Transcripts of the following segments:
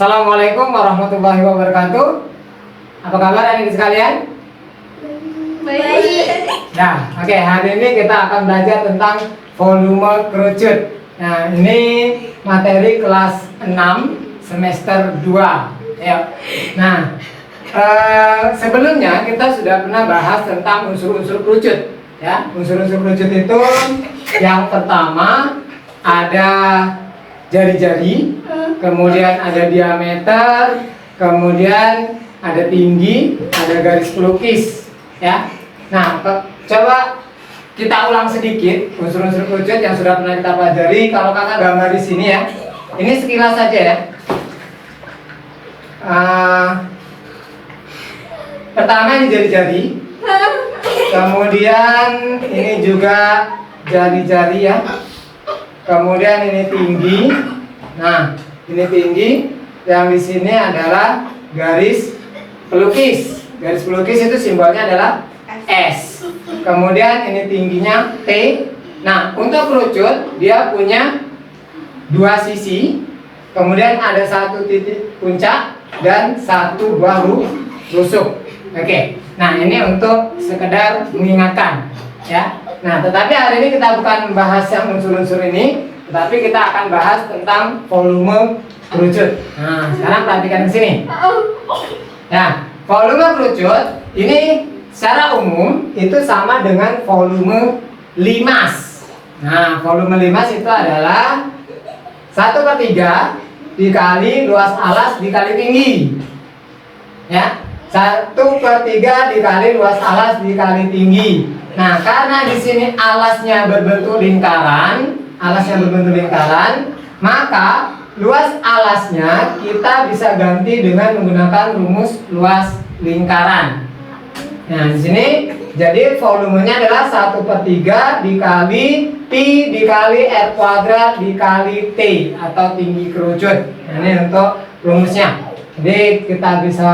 Assalamualaikum warahmatullahi wabarakatuh. Apa kabar adik sekalian? Baik. Nah, oke, hari ini kita akan belajar tentang volume kerucut. Nah, ini materi kelas 6 semester 2. Ya. Nah, sebelumnya kita sudah pernah bahas tentang unsur-unsur kerucut. Ya, unsur-unsur kerucut itu yang pertama ada jari-jari, kemudian ada diameter, kemudian ada tinggi, ada garis pelukis, ya. Nah, coba kita ulang sedikit unsur-unsur kerucut yang sudah pernah kita pelajari. Kalau kakak gambar di sini ya, ini sekilas saja ya. Pertama ini jari-jari, kemudian ini juga jari-jari ya. Kemudian ini tinggi. Nah, ini tinggi. Yang di sini adalah garis pelukis. Garis pelukis itu simbolnya adalah S. Kemudian ini tingginya T. Nah, untuk kerucut dia punya dua sisi. Kemudian ada satu titik puncak dan satu buah rusuk. Oke. Nah, ini untuk sekedar mengingatkan, ya. Nah, tetapi hari ini kita bukan membahas yang unsur-unsur ini, tetapi kita akan bahas tentang volume kerucut. Nah, sekarang perhatikan ke sini. Nah, volume kerucut ini secara umum itu sama dengan volume limas. Nah, volume limas itu adalah 1/3 dikali luas alas dikali tinggi. Ya, 1/3 dikali luas alas dikali tinggi. Nah, karena di sini alasnya berbentuk lingkaran, maka luas alasnya kita bisa ganti dengan menggunakan rumus luas lingkaran. Nah, di sini jadi volumenya adalah 1/3 dikali pi dikali r kuadrat dikali t atau tinggi kerucut. Nah, ini untuk rumusnya. Jadi kita bisa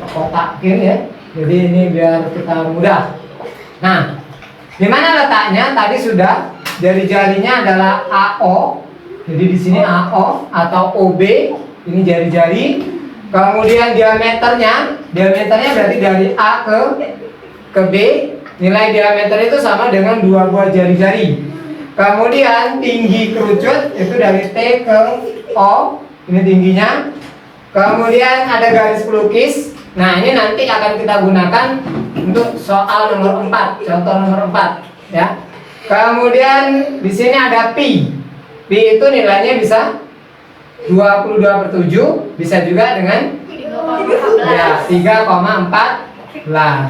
kotakin ya. Jadi ini biar kita mudah. Nah, di mana letaknya? Tadi sudah. Jari-jarinya adalah AO. Jadi di sini AO atau OB. Ini jari-jari. Kemudian diameternya berarti dari A ke B. Nilai diameter itu sama dengan dua buah jari-jari. Kemudian tinggi kerucut itu dari T ke O. Ini tingginya. Kemudian ada garis pelukis. Nah, ini nanti akan kita gunakan untuk soal nomor 4, contoh nomor 4, ya. Kemudian di sini ada pi. Pi itu nilainya bisa 22/7, bisa juga dengan 3,14. Nah,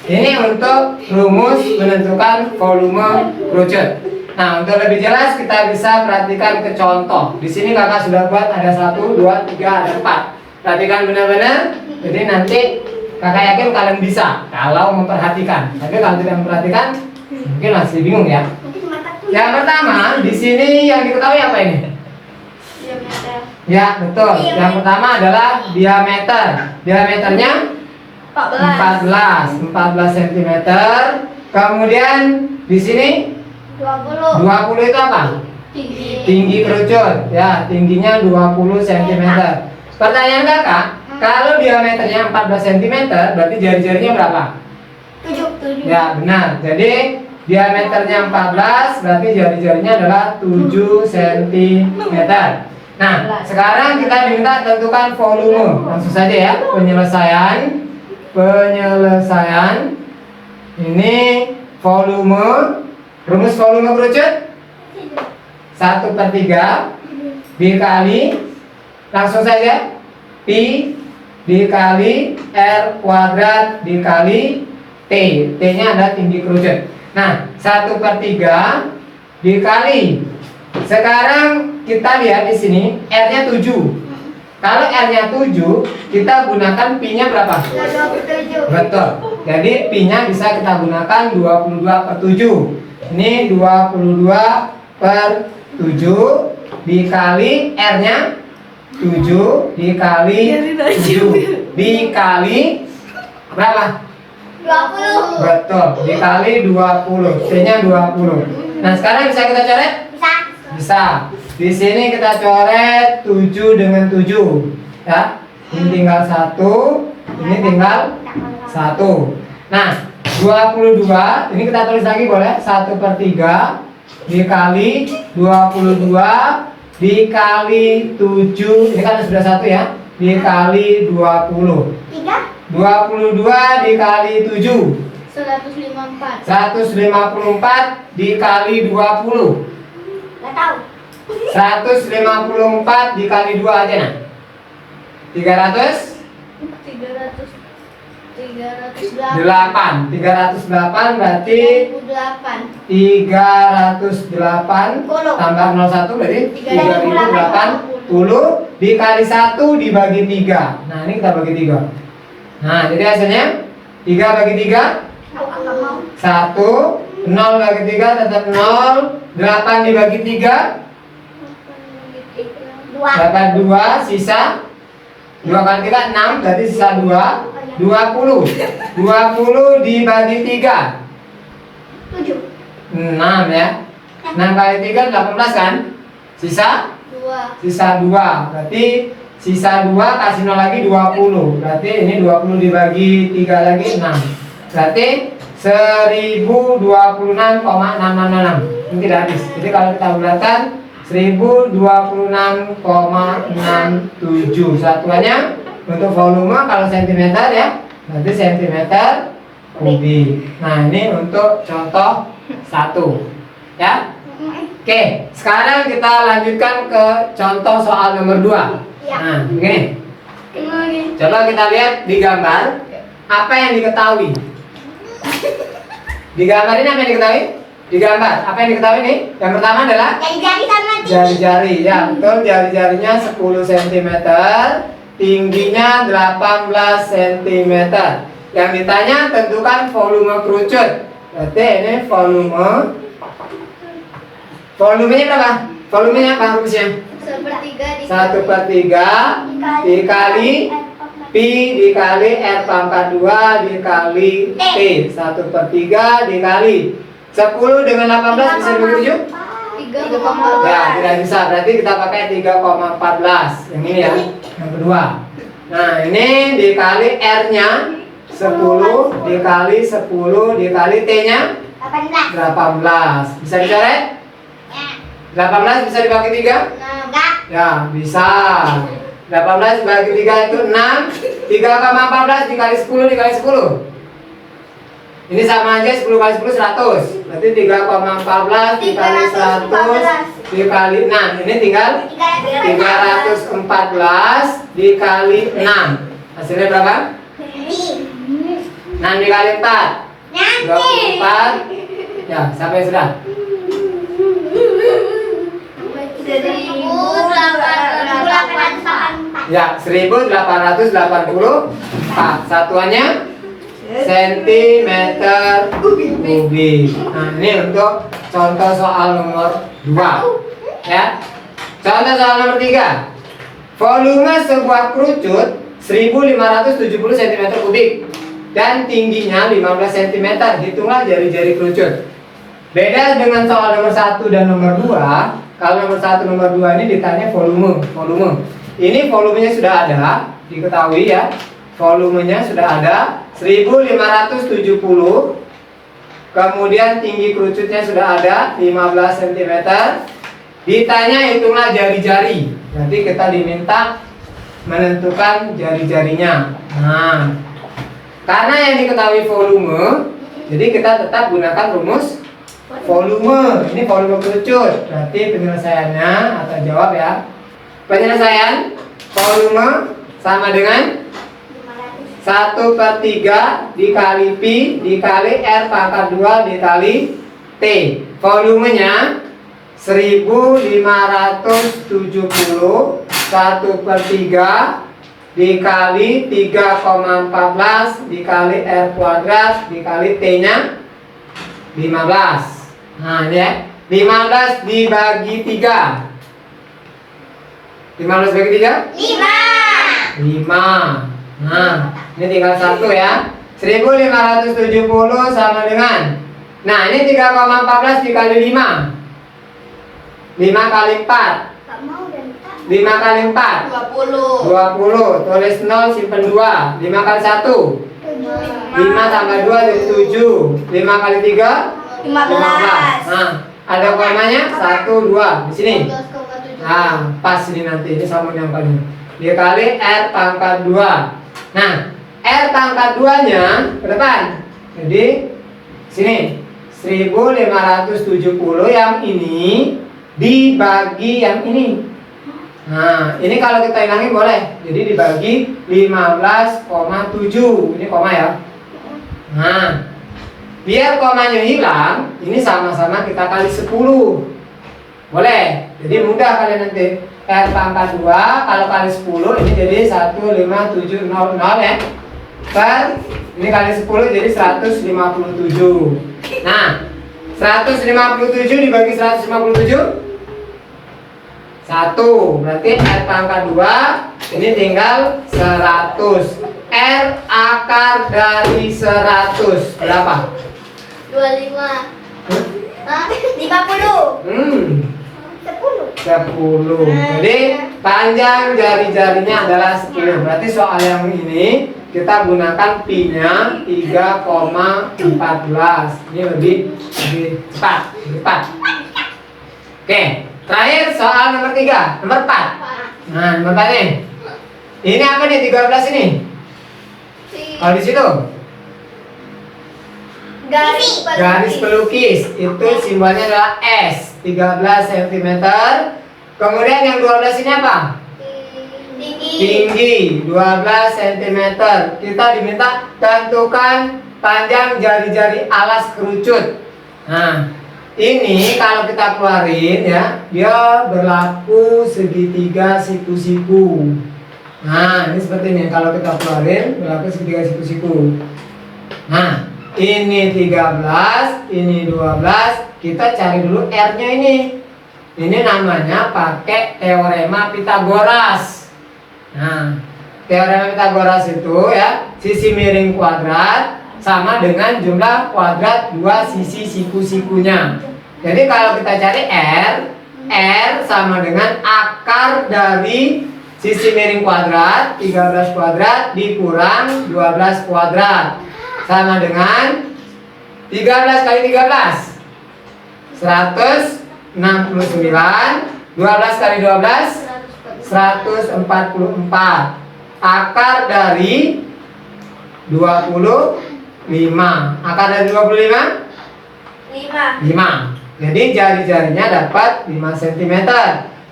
ini untuk rumus menentukan volume kerucut. Nah, untuk lebih jelas kita bisa perhatikan ke contoh. Di sini kakak sudah buat ada 1, 2, 3, ada 4. Perhatikan benar-benar. Jadi nanti kakak yakin kalian bisa kalau memperhatikan. Tapi kalau tidak memperhatikan, mungkin masih bingung ya. Yang pertama di sini yang diketahui apa ini? Diameter. Ya, betul. Yang pertama adalah diameter. Diameternya 14 cm. Kemudian di sini 20 itu apa? Tinggi kerucut. Ya, tingginya 20 cm. Pertanyaan kakak, kalau diameternya 14 cm, berarti jari-jarinya berapa? 7. Ya, benar. Jadi diameternya 14, berarti jari-jarinya adalah 7 cm. Nah, sekarang kita diminta tentukan volume. Langsung saja ya, penyelesaian. Ini volume. Rumus volume kerucut 1/3 dikali, langsung saja, pi dikali r kuadrat dikali t. T-nya adalah tinggi kerucut. Nah, 1/3 dikali. Sekarang kita lihat di sini R-nya 7. Kalau R-nya 7, kita gunakan pi-nya berapa? 27. Betul. Jadi pi-nya bisa kita gunakan 22/7. Ini 22/7 dikali R-nya 7 dikali 7 dikali berapa? 20. Betul, dikali 20. T-nya 20. Nah, sekarang bisa kita coret? Bisa. Bisa. di sini kita coret 7 dengan 7 ya. Ini tinggal 1, ini tinggal 1. Nah, 22 ini kita tulis lagi boleh. 1/3 dikali 22 dikali 7, ini kan sudah 1 ya, dikali 20. 22 dikali 7 154. 154 dikali 20. Nggak tahu. 154 dikali 2 aja nah. 300 308. 308 berarti 38. 308 tambah 01 berarti 3080 dikali 1 dibagi 3. Nah, ini kita bagi 3. Nah, jadi hasilnya 3 bagi 3 Nggak mau. 1, 0 bagi 3 tetap 0, 8 dibagi 3 dapat 2, sisa 2 kali 3 6, berarti sisa 2, 20 dibagi 3 7. 6 ya. 6 kali 3 18 kan, sisa 2. 2, berarti sisa 2 kasih 0 lagi 20, berarti ini 20 dibagi 3 lagi 6, berarti 1026,6606. Ini tidak habis. Jadi kalau kita bulatkan 1026,67. Satuannya untuk volume kalau cm ya, berarti cm kubik. Nah, ini untuk contoh 1 ya. Oke, sekarang kita lanjutkan ke contoh soal nomor 2. Nah, begini. Coba kita lihat di gambar apa yang diketahui. Di gambar ini apa yang diketahui? Di gambar apa yang diketahui nih? Yang pertama adalah Jari-jari sama jari-jari. Ya, betul, jari-jarinya 10 cm, tingginya 18 cm. Yang ditanya tentukan volume kerucut. Berarti ini volumenya berapa? Volumenya apa rumusnya? 1/3 dikali Pi dikali R pangkat 2 dikali T. 1/3 dikali 10 dengan 18 bisa dibagi 7? 3,4. Ya, tidak bisa. Berarti kita pakai 3,14. Yang ini ya, yang kedua. Nah, ini dikali R-nya 10 dikali 10 dikali T-nya 18. Bisa dicoret? 18 bisa dibagi 3? Enggak. Ya, bisa. 18 bagi 3 itu 6. 3,14 dikali 10 dikali 10. Ini sama aja, 10 kali 10 100. Berarti 3,14 dikali 100 dikali 6. Ini tinggal 314 dikali 6. Hasilnya berapa? 6 dikali 4 24. Ya, sampai sudah. 1884. Ya, 1884. Satuannya sentimeter kubik. Nah, ini untuk contoh soal nomor 2. Ya. Contoh soal nomor 3. Volume sebuah kerucut 1570 cm kubik dan tingginya 15 cm. Hitunglah jari-jari kerucut. Beda dengan soal nomor 1 dan nomor 2. Kalau nomor 1 nomor 2 ini ditanya volume. Ini volumenya sudah ada, diketahui ya. Volumenya sudah ada 1570. Kemudian tinggi kerucutnya sudah ada 15 cm. Ditanya hitunglah jari-jari. Nanti kita diminta menentukan jari-jarinya. Nah, karena yang diketahui volume, jadi kita tetap gunakan rumus volume. Ini volume kerucut. Berarti penyelesaiannya atau jawab ya. Penyelesaian volume sama dengan 1/3 dikali Pi dikali R pangkat 2 dikali T. Volumenya 1570. 1/3 dikali 3,14 dikali R kuadrat dikali T nya 15. Nah, ini ya, 15 dibagi 3. 15 bagi 3? 5. Nah, ini tinggal 1 ya. 1570 sama dengan, nah ini 3,14 dikali 5. 5 kali 4. Gak mau dan tak. 5 kali 4. 20. 20. Tulis 0, simpen 2. 5 kali 1. 5 tambah 2 jadi 7. 5 kali 3. 15. Nah, ada komanya 1, 2 di sini. 12,7. Nah, pas ini nanti ini sama yang kali. Dikali R pangkat 2. Nah, R pangkat 2-nya ke depan. Jadi sini 1570 yang ini dibagi yang ini. Nah, ini kalau kita hilangin boleh. Jadi dibagi 15,7. Ini koma ya. Nah, biar komanya hilang, ini sama-sama kita kali 10. Boleh. Jadi mudah kalian nanti. R pangkat 2 kalau kali 10 ini jadi 15700 ya. Per ini kali 10 jadi 157. Nah, 157 dibagi 157 1. Berarti R pangkat 2 ini tinggal 100. R akar dari 100 berapa? 25. Hah? 50. 10. Jadi panjang jari-jarinya adalah 10. Berarti soal yang ini kita gunakan pi-nya 3,14. Ini lebih cepat, lebih cepat. Oke, terakhir soal nomor 3, nomor 4. Nah, nomor 4 nih. Ini apa nih 13 ini? Kalau di situ garis pelukis itu simbolnya adalah S 13 cm. Kemudian yang 12 ini apa? Tinggi 12 cm. Kita diminta tentukan panjang jari-jari alas kerucut. Nah, ini kalau kita keluarin ya, dia berlaku segitiga siku-siku. Nah, ini seperti ini. Kalau kita keluarin berlaku segitiga siku-siku. Nah, ini 13, ini 12. Kita cari dulu R-nya ini. Ini namanya pakai teorema Pitagoras. Nah, teorema Pitagoras itu ya, sisi miring kuadrat sama dengan jumlah kuadrat dua sisi siku-sikunya. Jadi kalau kita cari R sama dengan akar dari sisi miring kuadrat 13 kuadrat dikurang 12 kuadrat sama dengan 13 kali 13 169. 12 kali 12 144. Akar dari 25. Akar dari 25 5. Jadi jari-jarinya dapat 5 cm.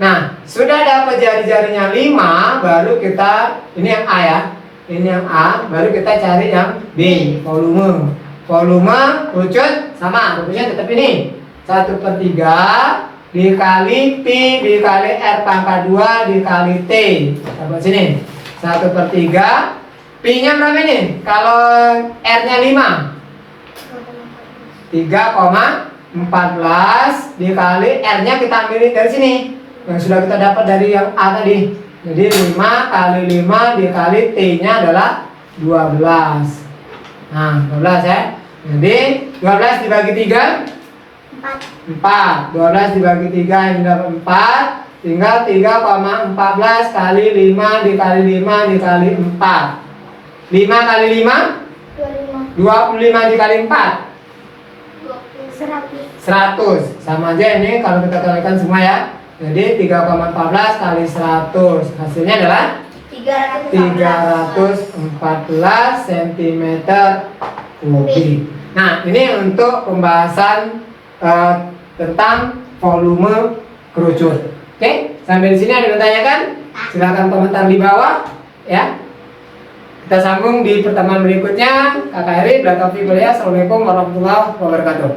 Nah, sudah dapat jari-jarinya 5, baru kita, ini yang A ya. Ini yang A, baru kita cari yang B, volume. Volume kerucut sama, rumusnya tetap ini. 1/3 dikali pi dikali R pangkat 2 dikali T. Dapat sini. 1/3. Pi-nya berapa ini? Kalau R-nya 5. 3,14 dikali R-nya kita ambil dari sini. Yang sudah kita dapat dari yang A tadi. Jadi 5 kali 5 dikali T-nya adalah 12. Nah, 12 ya. Jadi 12 dibagi 3 4. 12 dibagi 3 ini dapat 4. Tinggal 3,14 kali 5 dikali 5 dikali 4. 5 kali 5 25 dikali 4 100. Sama aja ini kalau kita kalikan semua ya. Jadi 3,14 kali 100 hasilnya adalah 314 cm kubik. Nah, ini untuk pembahasan tentang volume kerucut. Oke, sampai di sini ada yang bertanyakan? Silakan komentar di bawah ya. Kita sambung di pertemuan berikutnya. Kakak Eri, Assalamualaikum warahmatullahi wabarakatuh.